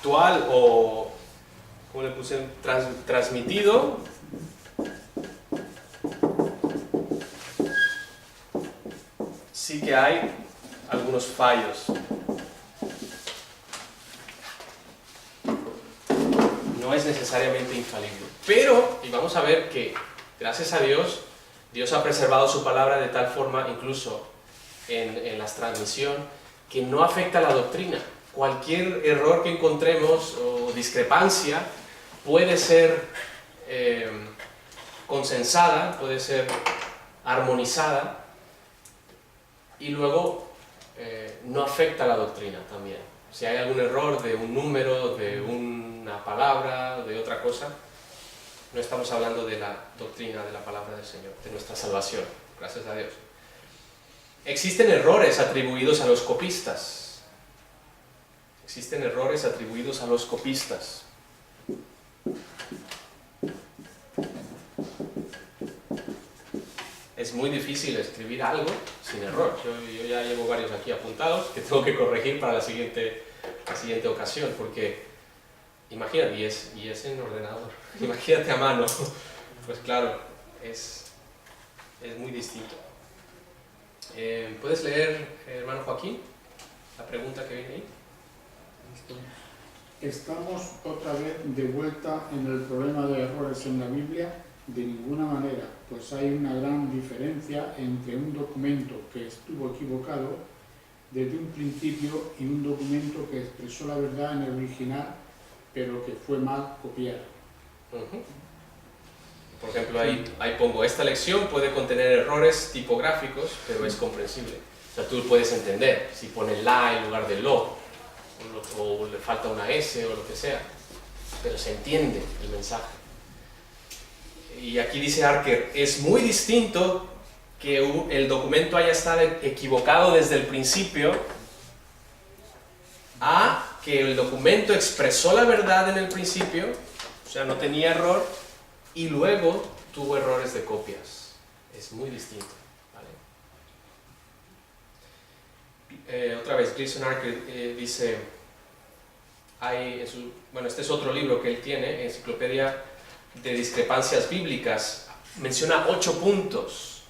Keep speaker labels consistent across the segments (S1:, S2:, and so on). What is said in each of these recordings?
S1: actual o, ¿cómo le puse? Transmitido, sí que hay algunos fallos. No es necesariamente infalible. Pero, y vamos a ver que, gracias a Dios, Dios ha preservado su palabra de tal forma, incluso en la transmisión, que no afecta a la doctrina. Cualquier error que encontremos o discrepancia puede ser consensada, puede ser armonizada y luego no afecta a la doctrina también. Si hay algún error de un número, de una palabra, de otra cosa, no estamos hablando de la doctrina de la palabra del Señor, de nuestra salvación, gracias a Dios. Existen errores atribuidos a los copistas. Existen errores atribuidos a los copistas. Es muy difícil escribir algo sin error. Yo ya llevo varios aquí apuntados que tengo que corregir para la siguiente ocasión, porque imagínate, y es en ordenador, imagínate a mano, pues claro, es muy distinto. ¿Puedes leer, hermano Joaquín, la pregunta que viene ahí?
S2: ¿Estamos otra vez de vuelta en el problema de errores en la Biblia? De ninguna manera, pues hay una gran diferencia entre un documento que estuvo equivocado desde un principio y un documento que expresó la verdad en el original, pero que fue mal copiado.
S1: Por ejemplo, ahí pongo, esta lección puede contener errores tipográficos, pero es comprensible. O sea, tú puedes entender si pone la en lugar de lo, o le falta una S o lo que sea, pero se entiende el mensaje. Y aquí dice Arker, es muy distinto que el documento haya estado equivocado desde el principio a que el documento expresó la verdad en el principio, o sea, no tenía error, y luego tuvo errores de copias. Es muy distinto, ¿vale? Otra vez, Gleason Arker dice, este es otro libro que él tiene, Enciclopedia de Discrepancias Bíblicas, menciona 8 puntos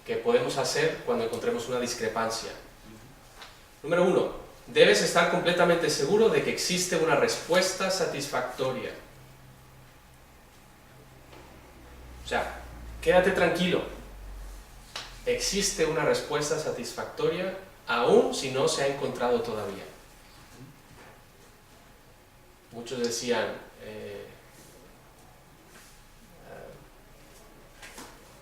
S1: que podemos hacer cuando encontremos una discrepancia. Número 1, debes estar completamente seguro de que existe una respuesta satisfactoria. O sea, quédate tranquilo, existe una respuesta satisfactoria aún si no se ha encontrado todavía. Muchos decían,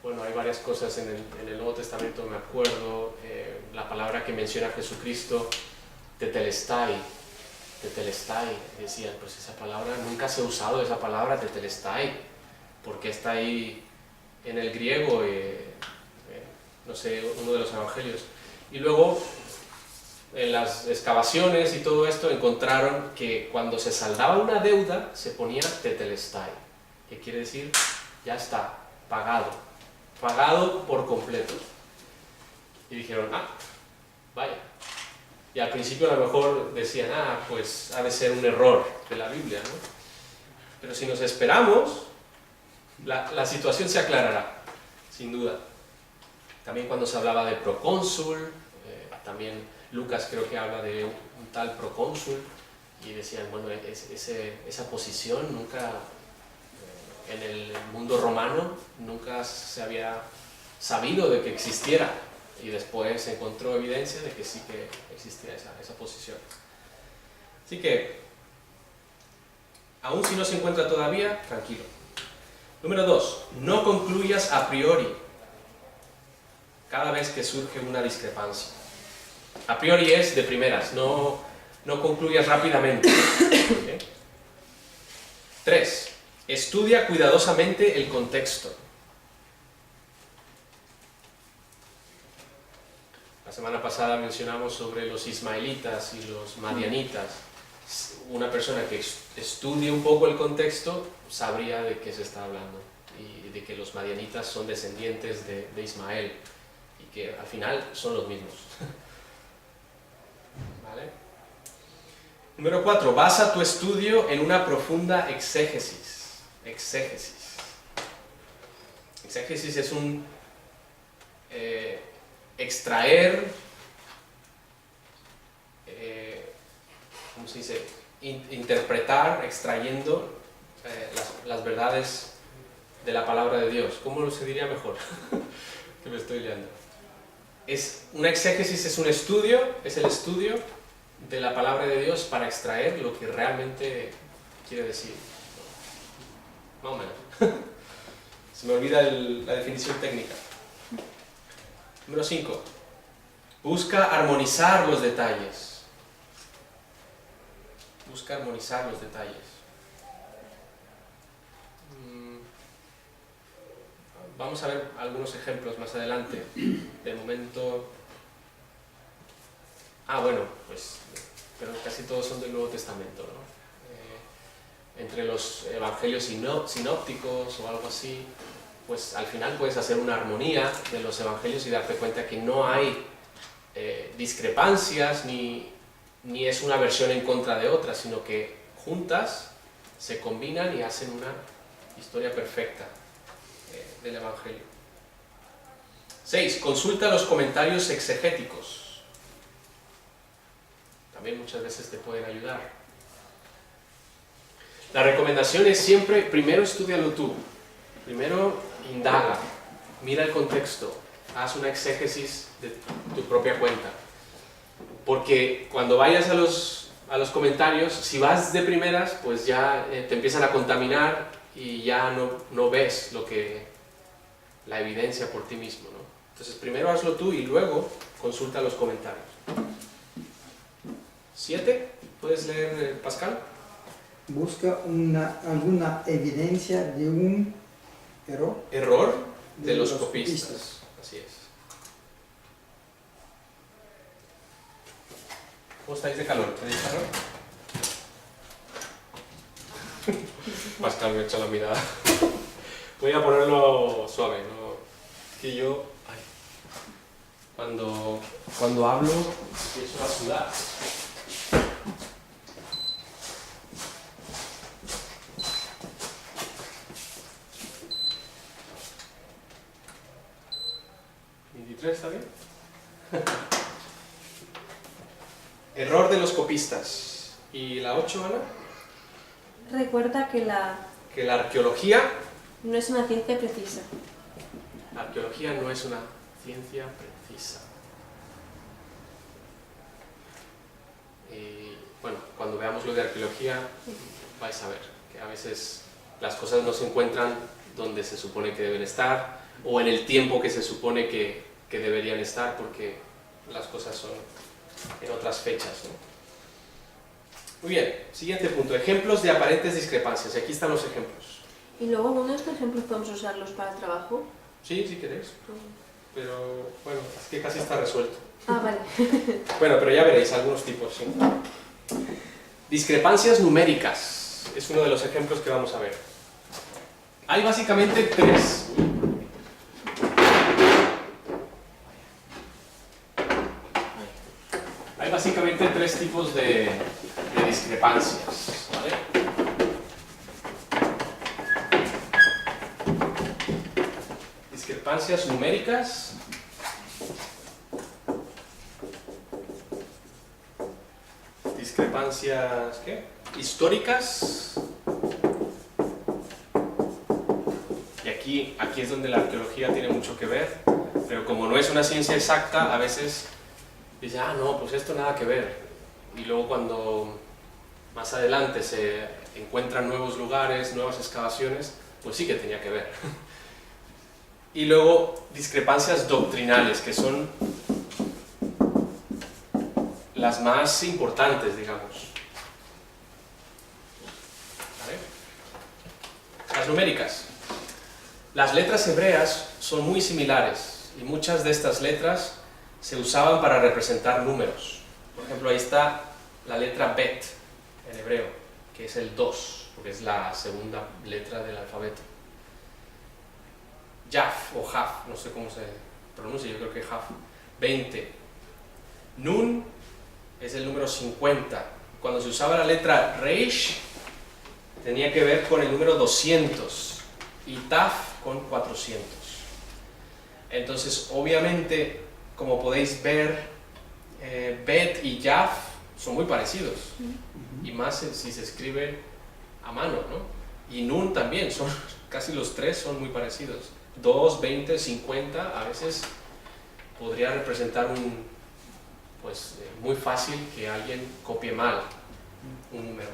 S1: bueno, hay varias cosas en el Nuevo Testamento, me acuerdo, la palabra que menciona Jesucristo, tetelestai, decían, pues esa palabra, nunca se ha usado esa palabra, tetelestai, porque está ahí en el griego, no sé, uno de los evangelios. Y luego, en las excavaciones y todo esto, encontraron que cuando se saldaba una deuda, se ponía tetelestai, que quiere decir, ya está, pagado por completo. Y dijeron, vaya. Y al principio a lo mejor decían, pues ha de ser un error de la Biblia, ¿no? Pero si nos esperamos, la situación se aclarará, sin duda. También cuando se hablaba de procónsul, también Lucas creo que habla de un tal procónsul, y decían, bueno, esa posición nunca, en el mundo romano, nunca se había sabido de que existiera, y después se encontró evidencia de que sí que existía esa posición. Así que, aún si no se encuentra todavía, tranquilo. Número 2, no concluyas a priori cada vez que surge una discrepancia. A priori es de primeras, no concluyas rápidamente. ¿Okay? 3, estudia cuidadosamente el contexto. La semana pasada mencionamos sobre los ismaelitas y los madianitas. Una persona que estudie un poco el contexto sabría de qué se está hablando, y de que los madianitas son descendientes de Ismael, y que al final son los mismos. ¿Vale? Número 4, basa tu estudio en una profunda exégesis. Exégesis. Exégesis es un extraer, ¿cómo se dice? Interpretar, extrayendo las verdades de la palabra de Dios. ¿Cómo se diría mejor? Que me estoy liando. Una exégesis es un estudio, es el estudio de la palabra de Dios para extraer lo que realmente quiere decir. Más o menos. Se me olvida la definición técnica. Número 5. Busca armonizar los detalles. Busca armonizar los detalles. Vamos a ver algunos ejemplos más adelante. De momento... bueno, pues... Pero casi todos son del Nuevo Testamento, ¿no? Entre los evangelios sinópticos o algo así, pues al final puedes hacer una armonía de los evangelios y darte cuenta que no hay discrepancias ni es una versión en contra de otra, sino que juntas se combinan y hacen una historia perfecta del evangelio. 6. Consulta los comentarios exegéticos. También muchas veces te pueden ayudar. La recomendación es siempre, primero estúdialo tú, primero indaga, mira el contexto, haz una exégesis de tu propia cuenta. Porque cuando vayas a los comentarios, si vas de primeras, pues ya te empiezan a contaminar y ya no ves la evidencia por ti mismo, ¿no? Entonces primero hazlo tú y luego consulta los comentarios. 7, ¿puedes leer, Pascal?
S3: Busca alguna evidencia de un
S1: error de los copistas. Así es. ¿Cómo estáis de calor? ¿Tenéis calor? Pascal me echa la mirada. Voy a ponerlo suave, ¿no? Que yo... Cuando hablo empiezo a sudar. ¿Está bien? Error de los copistas. ¿Y la 8, Ana?
S4: Recuerda que la
S1: arqueología
S4: no es una ciencia precisa.
S1: La arqueología no es una ciencia precisa. Y bueno, cuando veamos lo de arqueología vais a ver que a veces las cosas no se encuentran donde se supone que deben estar o en el tiempo que se supone que deberían estar, porque las cosas son en otras fechas, ¿no? Muy bien, siguiente punto, ejemplos de aparentes discrepancias. Y aquí están los ejemplos.
S4: ¿Y luego algunos de estos ejemplos podemos usarlos para el trabajo?
S1: Sí, si queréis. Pero bueno, es que casi está resuelto.
S4: Vale.
S1: Bueno, pero ya veréis algunos tipos, ¿sí? Discrepancias numéricas. Es uno de los ejemplos que vamos a ver. Hay básicamente tres. Hay básicamente tres tipos de discrepancias, ¿vale? Discrepancias numéricas, discrepancias históricas, y aquí es donde la arqueología tiene mucho que ver, pero como no es una ciencia exacta, a veces dice, no, pues esto nada que ver, y luego cuando más adelante se encuentran nuevos lugares, nuevas excavaciones, pues sí que tenía que ver. Y luego discrepancias doctrinales, que son las más importantes, digamos. ¿Vale? Las numéricas. Las letras hebreas son muy similares y muchas de estas letras se usaban para representar números. Por ejemplo, ahí está la letra Bet en hebreo, que es el 2, porque es la segunda letra del alfabeto. Yaf o Jaf, no sé cómo se pronuncia, yo creo que Jaf. 20. Nun es el número 50 cuando se usaba la letra Reish, tenía que ver con el número 200 y Taf con 400. Entonces, obviamente, como podéis ver, Bet y Yaf son muy parecidos, y más si se escribe a mano, ¿no? Y Nun también, son, casi los tres son muy parecidos. 2, 20, 50, a veces podría representar muy fácil que alguien copie mal un número.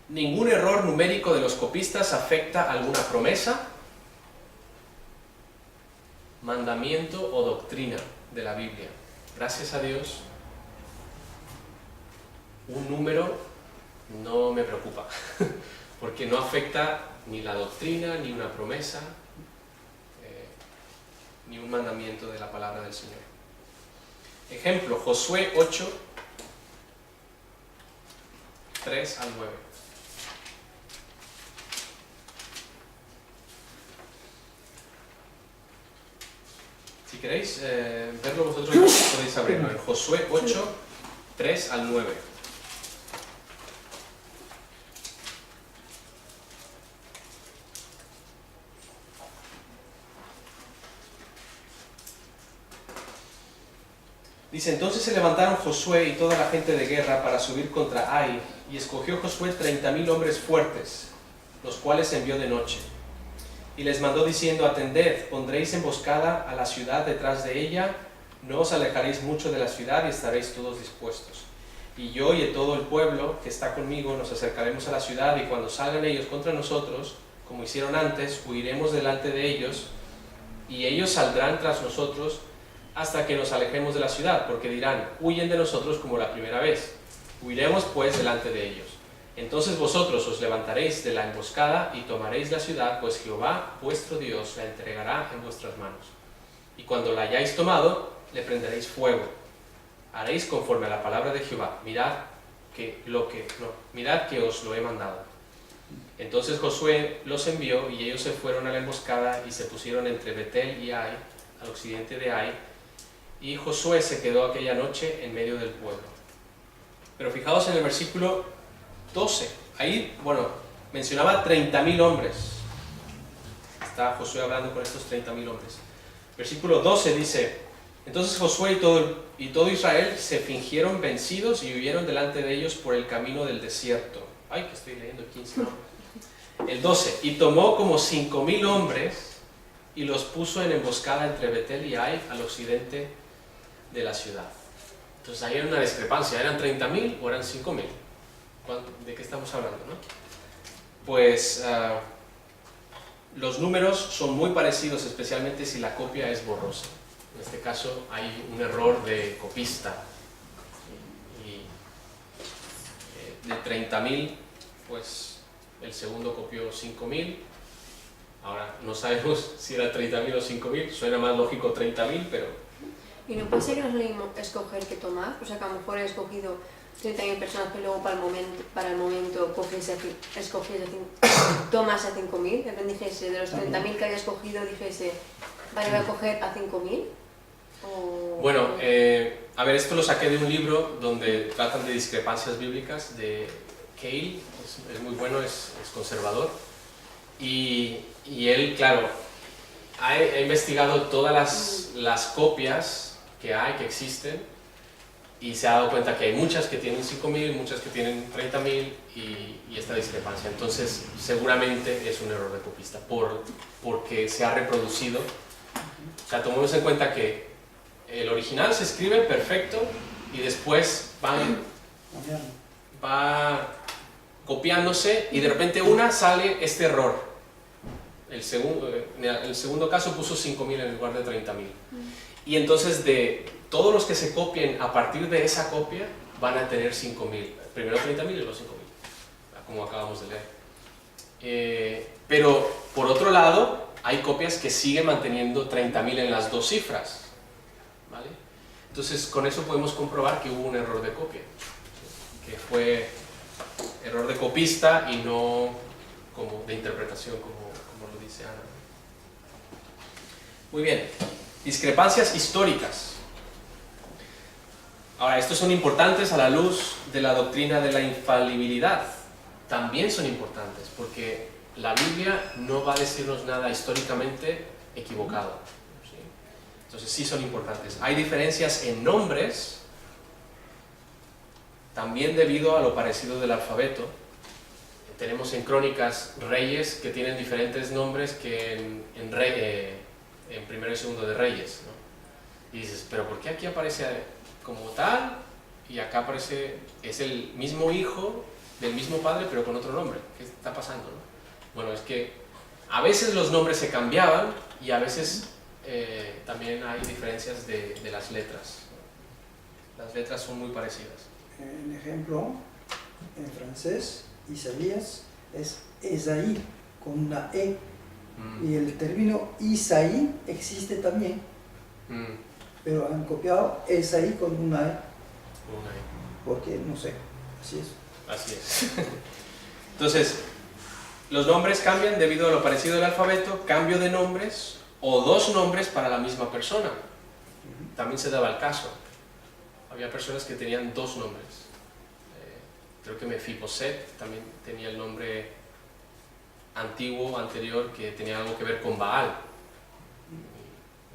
S1: Ningún error numérico de los copistas afecta alguna promesa, mandamiento o doctrina de la Biblia. Gracias a Dios, un número no me preocupa, porque no afecta ni la doctrina, ni una promesa, ni un mandamiento de la palabra del Señor. Ejemplo, Josué 8, 3 al 9. Si queréis verlo vosotros, podéis abrirlo en Josué 8, 3 al 9. Dice, entonces se levantaron Josué y toda la gente de guerra para subir contra Ai, y escogió Josué 30,000 hombres fuertes, los cuales envió de noche. Y les mandó diciendo, atended, pondréis emboscada a la ciudad detrás de ella, no os alejaréis mucho de la ciudad y estaréis todos dispuestos. Y yo y todo el pueblo que está conmigo nos acercaremos a la ciudad, y cuando salgan ellos contra nosotros, como hicieron antes, huiremos delante de ellos, y ellos saldrán tras nosotros hasta que nos alejemos de la ciudad, porque dirán, huyen de nosotros como la primera vez. Huiremos pues delante de ellos. Entonces vosotros os levantaréis de la emboscada y tomaréis la ciudad, pues Jehová vuestro Dios la entregará en vuestras manos. Y cuando la hayáis tomado, le prenderéis fuego. Haréis conforme a la palabra de Jehová. Mirad que os lo he mandado. Entonces Josué los envió, y ellos se fueron a la emboscada y se pusieron entre Betel y Ai, al occidente de Ai, y Josué se quedó aquella noche en medio del pueblo. Pero fijaos en el versículo 12, ahí, mencionaba 30,000 hombres. Está Josué hablando con estos 30,000 hombres. Versículo 12 dice, entonces Josué y todo Israel se fingieron vencidos y huyeron delante de ellos por el camino del desierto. Ay, que estoy leyendo 15, ¿no? El 12, y tomó como 5,000 hombres y los puso en emboscada entre Betel y Ai, al occidente de la ciudad. Entonces ahí hay una discrepancia, ¿eran 30,000 o eran 5,000? ¿De qué estamos hablando, no? Pues los números son muy parecidos, especialmente si la copia es borrosa. En este caso hay un error de copista. Y de 30,000, pues el segundo copió 5,000. Ahora no sabemos si era 30,000 o 5,000, suena más lógico 30,000, pero...
S4: Y no puede ser que no es lo mismo escoger que tomar, o sea que a lo mejor he escogido 30,000 personas, pero luego para el momento tomas a 5,000, de repente dijese, de los 30,000 que había escogido, dijese, vale, voy a coger a 5,000.
S1: Bueno, a ver, esto lo saqué de un libro donde tratan de discrepancias bíblicas, de Cale, es muy bueno, es conservador, y él, claro, ha investigado todas las copias que existen, y se ha dado cuenta que hay muchas que tienen 5,000, muchas que tienen 30,000 y esta discrepancia. Entonces, seguramente es un error de copista, porque se ha reproducido. O sea, tomemos en cuenta que el original se escribe perfecto y después va copiándose y de repente sale este error. En el segundo caso puso 5,000 en lugar de 30,000. Y entonces de todos los que se copien a partir de esa copia van a tener 5,000. Primero 30,000 y luego 5,000, como acabamos de leer. Pero por otro lado, hay copias que siguen manteniendo 30,000 en las dos cifras, ¿vale? Entonces con eso podemos comprobar que hubo un error de copia, que fue error de copista y no como de interpretación, como lo dice Ana. Muy bien, discrepancias históricas. Ahora, estos son importantes a la luz de la doctrina de la infalibilidad. También son importantes, porque la Biblia no va a decirnos nada históricamente equivocado, ¿sí? Entonces sí son importantes. Hay diferencias en nombres, también debido a lo parecido del alfabeto. Tenemos en Crónicas reyes que tienen diferentes nombres que en Primero y Segundo de Reyes, ¿no? Y dices, pero ¿por qué aquí aparece como tal y acá aparece, es el mismo hijo del mismo padre pero con otro nombre? ¿Qué está pasando, no? Bueno, es que a veces los nombres se cambiaban y a veces también hay diferencias de las letras. Las letras son muy parecidas.
S3: En ejemplo, en francés, Isaías es Esaí con una E. Y el término Isaí existe también, pero han copiado Esaí con una E.
S1: Una E.
S3: Porque, no sé, así es.
S1: Así es. Entonces, los nombres cambian debido a lo parecido del alfabeto, cambio de nombres o dos nombres para la misma persona. También se daba el caso. Había personas que tenían dos nombres. Creo que Mefiboset también tenía el nombre antiguo, anterior, que tenía algo que ver con Baal.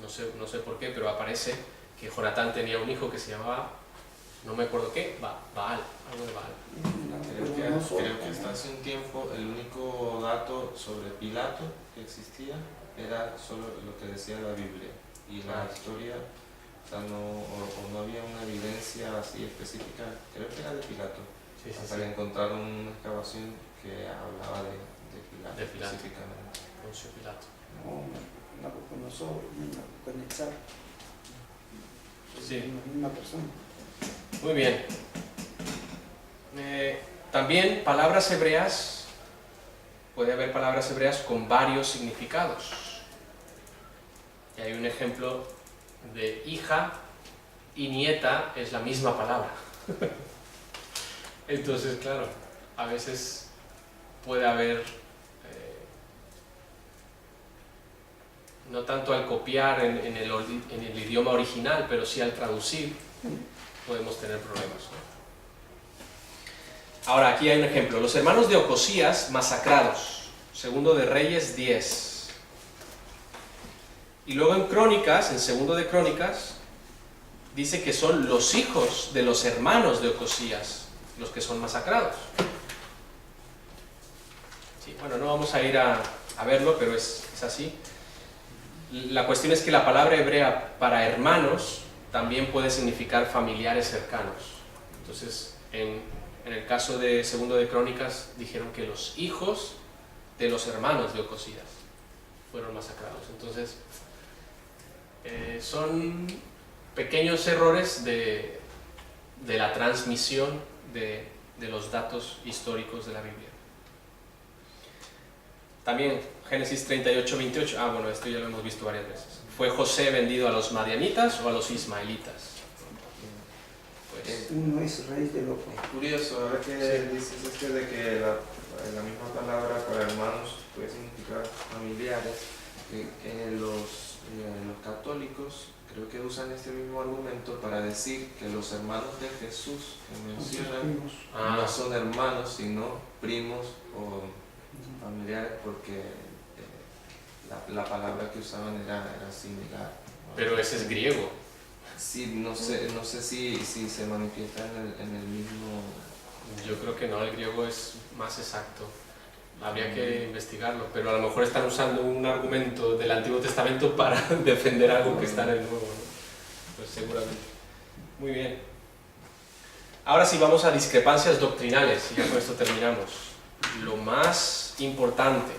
S1: No sé por qué, pero aparece que Jonatán tenía un hijo que se llamaba, no me acuerdo qué, Baal, algo de Baal.
S5: Creo que hasta hace un tiempo el único dato sobre Pilato que existía era solo lo que decía la Biblia, y la historia, o sea, no había una evidencia así específica. Creo que era de Pilato, hasta que encontraron una excavación que hablaba de Pilato específicamente.
S1: Poncio Pilato.
S3: Nabucodonosor y Nabucodonosor.
S1: Sí.
S3: La misma persona.
S1: Muy bien. También palabras hebreas, puede haber palabras hebreas con varios significados. Y hay un ejemplo de hija y nieta, es la misma palabra. Entonces, claro, a veces puede haber, no tanto al copiar en el idioma original, pero sí al traducir, podemos tener problemas, ¿no? Ahora, aquí hay un ejemplo. Los hermanos de Ocosías masacrados. Segundo de Reyes 10. Y luego en Crónicas, en Segundo de Crónicas, dice que son los hijos de los hermanos de Ocosías los que son masacrados. Sí, bueno, no vamos a ir a verlo, pero es así. La cuestión es que la palabra hebrea para hermanos también puede significar familiares cercanos. Entonces, en el caso de Segundo de Crónicas, dijeron que los hijos de los hermanos de Ocosías fueron masacrados. Entonces, son pequeños errores de la transmisión de los datos históricos de la Biblia. También Génesis 38, 28, bueno, esto ya lo hemos visto varias veces. ¿Fue José vendido a los madianitas o a los ismaelitas? Pues,
S3: Uno es raíz del otro.
S5: Es curioso, ahora que dices esto de que la misma palabra para hermanos puede significar familiares, que los católicos creo que usan este mismo argumento para decir que los hermanos de Jesús que mencionan no son hermanos, sino primos o familiares, porque la palabra que usaban era similar.
S1: pero ese es griego.
S5: Sí, no sé si se manifiesta en el mismo...
S1: Yo creo que no, el griego es más exacto. Habría que investigarlo, pero a lo mejor están usando un argumento del Antiguo Testamento para defender algo que está en el Nuevo, ¿no? Pues seguramente. Muy bien. Ahora sí vamos a discrepancias doctrinales, y ya con esto terminamos. Lo más importante,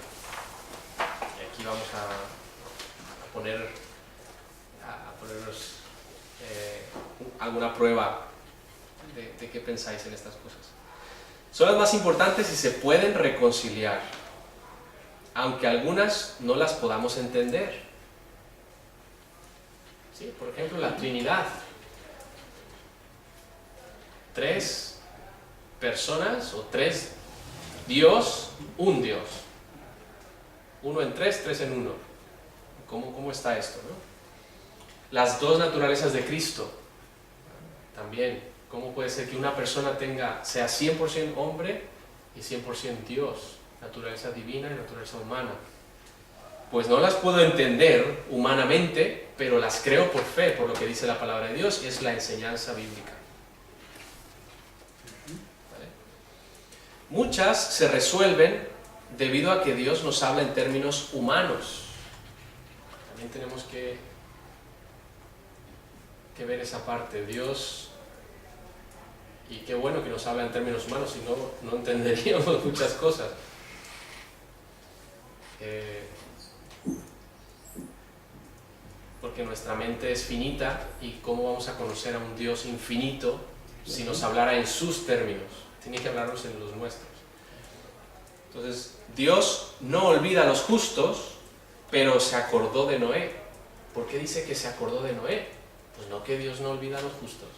S1: y aquí vamos a ponernos alguna prueba de qué pensáis en estas cosas. Son las más importantes y se pueden reconciliar, aunque algunas no las podamos entender. ¿Sí? Por ejemplo, la Trinidad. 3 personas o 3 Dios, un Dios. 1 en 3, 3 en 1. ¿Cómo está esto, no? Las 2 naturalezas de Cristo. también, ¿cómo puede ser que una persona sea 100% hombre y 100% Dios? Naturaleza divina y naturaleza humana. Pues no las puedo entender humanamente, pero las creo por fe, por lo que dice la palabra de Dios, y es la enseñanza bíblica. ¿Vale? Muchas se resuelven debido a que Dios nos habla en términos humanos. También tenemos que ver esa parte. Dios, y qué bueno que nos habla en términos humanos, si no, no entenderíamos muchas cosas. Porque nuestra mente es finita, y ¿cómo vamos a conocer a un Dios infinito si nos hablara en sus términos? Tiene que hablarnos en los nuestros. Entonces, Dios no olvida a los justos, pero se acordó de Noé. ¿Por qué dice que se acordó de Noé? Pues no, que Dios no olvida a los justos.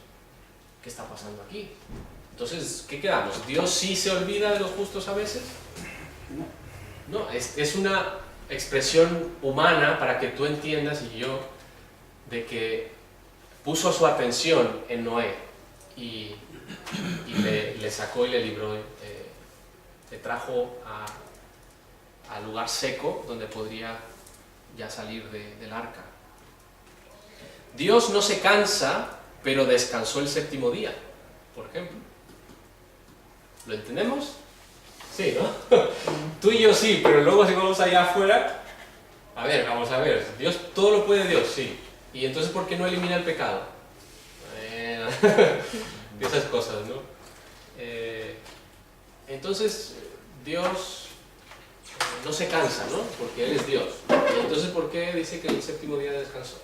S1: ¿Qué está pasando aquí? Entonces, ¿qué quedamos? ¿Dios sí se olvida de los justos a veces? No, es una expresión humana para que tú entiendas, y yo, de que puso su atención en Noé y le sacó y le libró, le trajo al lugar seco donde podría ya salir del arca. Dios no se cansa, pero descansó el séptimo día, por ejemplo. ¿Lo entendemos? Sí, ¿no? Tú y yo sí, pero luego si vamos allá afuera, vamos a ver, Dios, todo lo puede Dios, sí. ¿Y entonces por qué no elimina el pecado? Esas cosas, ¿no? Entonces, Dios no se cansa, ¿no? Porque Él es Dios. ¿Y entonces por qué dice que el séptimo día descansó?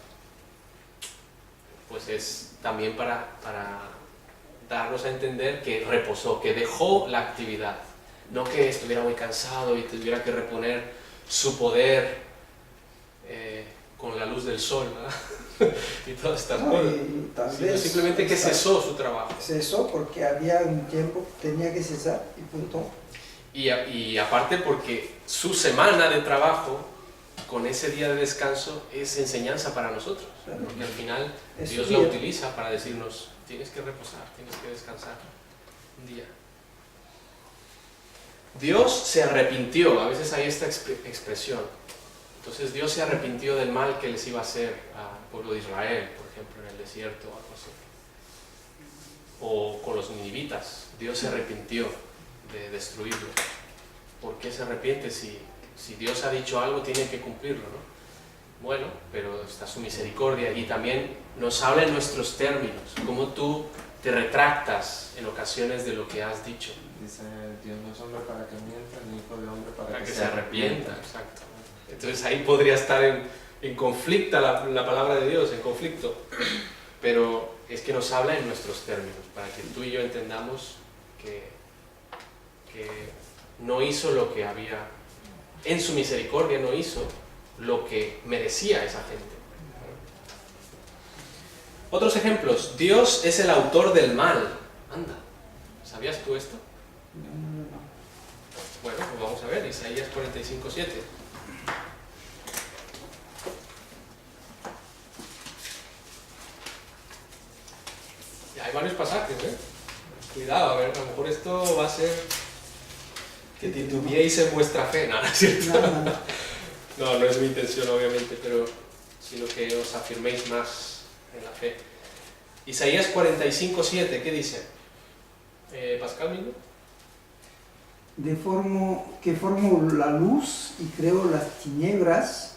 S1: Pues es también para darnos a entender que reposó, que dejó la actividad. No que estuviera muy cansado y tuviera que reponer su poder con la luz del sol, ¿verdad? Y todas estas cosas. Sino simplemente que cesó su trabajo.
S3: Cesó porque había un tiempo que tenía que cesar y punto.
S1: Y aparte porque su semana de trabajo, con ese día de descanso, es enseñanza para nosotros.
S3: Claro.
S1: Porque al final
S3: Es
S1: Dios la utiliza para decirnos, tienes que reposar, tienes que descansar un día. Dios se arrepintió, a veces hay esta expresión. Entonces Dios se arrepintió del mal que les iba a hacer al pueblo de Israel, por ejemplo, en el desierto o algo así. O con los ninivitas, Dios se arrepintió de destruirlos. ¿Por qué se arrepiente? Si Dios ha dicho algo, tiene que cumplirlo, ¿no? Bueno, pero está su misericordia, y también nos habla en nuestros términos, cómo tú te retractas en ocasiones de lo que has dicho.
S5: Dice, Dios no es hombre para que mienta, ni hijo de hombre para
S1: Para
S5: que
S1: se arrepienta. Exacto. Entonces ahí podría estar en conflicto la palabra de Dios, en conflicto. Pero es que nos habla en nuestros términos, para que tú y yo entendamos que no hizo lo que había, en su misericordia no hizo lo que merecía esa gente. Otros ejemplos. Dios es el autor del mal. Anda, ¿sabías tú esto?
S3: No.
S1: Bueno, pues vamos a ver, Isaías 45:7. Y hay varios pasajes, ¿eh? Cuidado, a ver, a lo mejor esto va a ser que titubeéis en vuestra fe, ¿no? ¿No es cierto? No es mi intención, obviamente, pero sino que os afirméis más en la fe. Isaías 45:7, ¿qué dice? Pascal mismo.
S3: Que formo la luz y creo las tinieblas,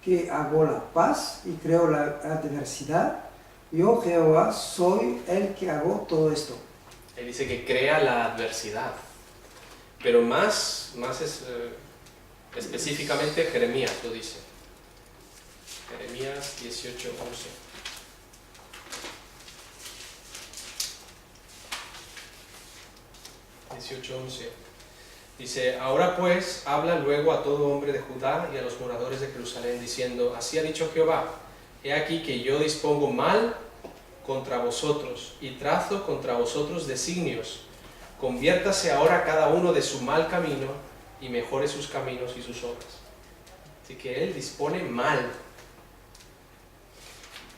S3: que hago la paz y creo la adversidad. Yo, Jehová, soy el que hago todo esto.
S1: Él dice que crea la adversidad. Pero más específicamente Jeremías lo dice. Jeremías 18:11. Dice, ahora pues, habla luego a todo hombre de Judá y a los moradores de Jerusalén, diciendo, así ha dicho Jehová, he aquí que yo dispongo mal contra vosotros y trazo contra vosotros designios. Conviértase ahora cada uno de su mal camino y mejore sus caminos y sus obras. Así que él dispone mal.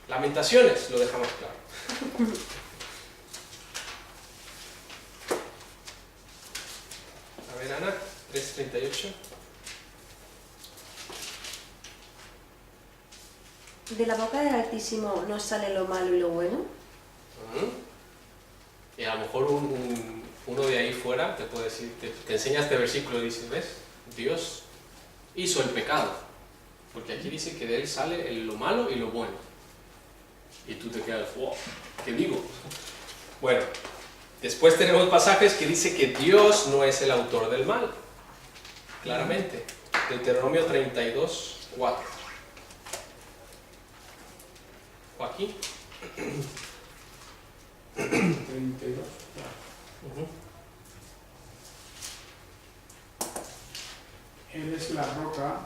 S1: Lamentaciones, lo dejamos claro. 3:38.
S4: De la boca del Altísimo no sale lo malo y lo bueno.
S1: Y a lo mejor uno de ahí fuera te puede decir, te enseña este versículo y dices, ¿ves? Dios hizo el pecado, porque aquí dice que de él sale lo malo y lo bueno. Y tú te quedas, wow, ¿qué digo? Bueno, después tenemos pasajes que dice que Dios no es el autor del mal, claramente. Deuteronomio 32:4. Joaquín.
S2: 32. Él es la roca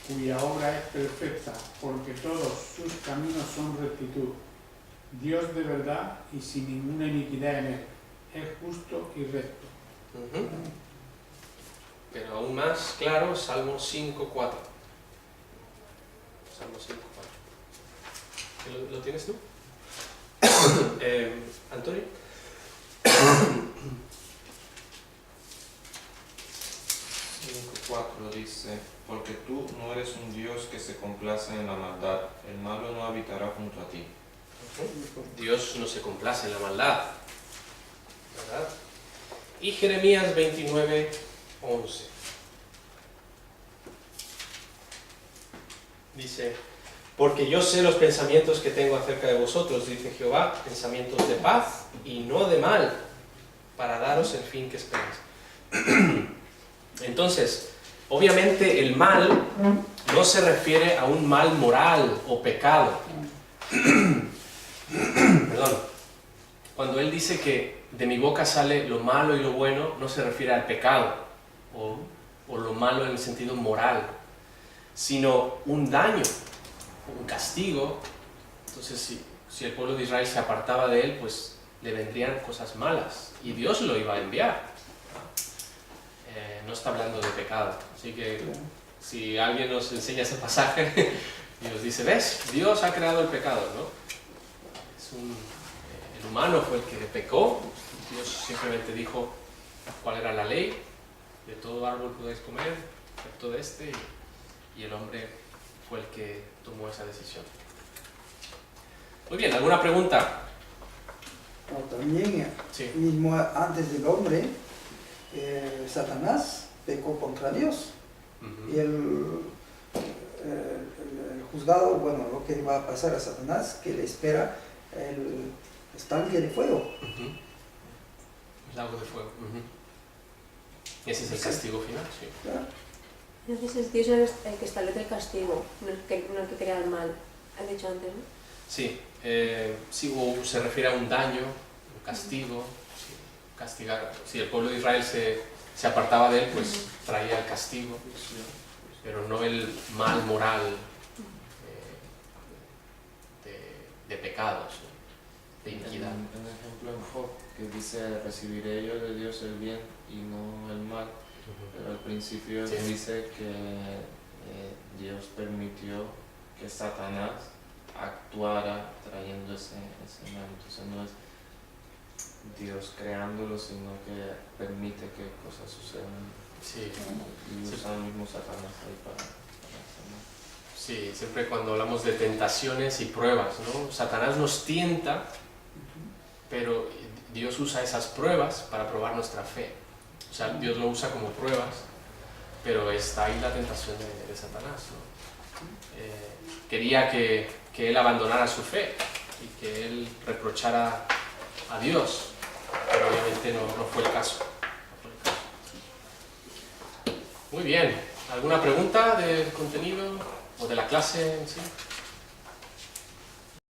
S2: cuya obra es perfecta, porque todos sus caminos son rectitud. Dios de verdad y sin ninguna iniquidad en él. Es justo y recto.
S1: Pero aún más claro, Salmo 5:4. Salmo 5:4. ¿Lo tienes tú? Antonio.
S5: 5:4 dice, porque tú no eres un Dios que se complace en la maldad, el malo no habitará junto a ti.
S1: Dios no se complace en la maldad, ¿verdad? Y Jeremías 29:11 dice, porque yo sé los pensamientos que tengo acerca de vosotros, dice Jehová, pensamientos de paz y no de mal, para daros el fin que esperáis. Entonces, obviamente el mal no se refiere a un mal moral o pecado. Perdón. Cuando él dice que de mi boca sale lo malo y lo bueno, no se refiere al pecado o lo malo en el sentido moral, sino un daño, un castigo. Entonces, si el pueblo de Israel se apartaba de él, pues le vendrían cosas malas y Dios lo iba a enviar. No está hablando de pecado. Así que si alguien nos enseña ese pasaje y nos dice, ¿ves? Dios ha creado el pecado, ¿no? El humano fue el que pecó. Dios simplemente dijo cuál era la ley: de todo árbol podéis comer, excepto de este, y el hombre fue el que tomó esa decisión. Muy bien, ¿alguna pregunta?
S3: O también,
S1: Sí.
S3: mismo antes del hombre, Satanás pecó contra Dios. Y el juzgado, bueno, lo que va a pasar a Satanás, que le espera el estanque de fuego.
S1: El lago de fuego. Ese es el castigo final, sí.
S3: ¿Verdad?
S4: Entonces es Dios el que establece el castigo, no el que crea el mal. Has dicho antes, ¿no?
S1: Sí, sí, o se refiere a un daño, un castigo, sí, castigar. Si el pueblo de Israel se apartaba de él, pues traía el castigo, pero no el mal moral de pecados, de iniquidad.
S5: Un ejemplo en Job, que dice, recibiré yo de Dios el bien y no el mal. Pero al principio
S1: Sí.
S5: dice que Dios permitió que Satanás actuara trayendo ese mal. Entonces no es Dios creándolo, sino que permite que cosas sucedan.
S1: Sí.
S5: Y usa el mismo Satanás ahí para hacer mal.
S1: Sí, siempre cuando hablamos de tentaciones y pruebas, ¿no? Satanás nos tienta, pero Dios usa esas pruebas para probar nuestra fe. O sea, Dios lo usa como pruebas, pero está ahí la tentación de Satanás, ¿no? Quería que él abandonara su fe y que él reprochara a Dios, pero obviamente no fue el caso. Muy bien, ¿alguna pregunta del contenido o de la clase en sí?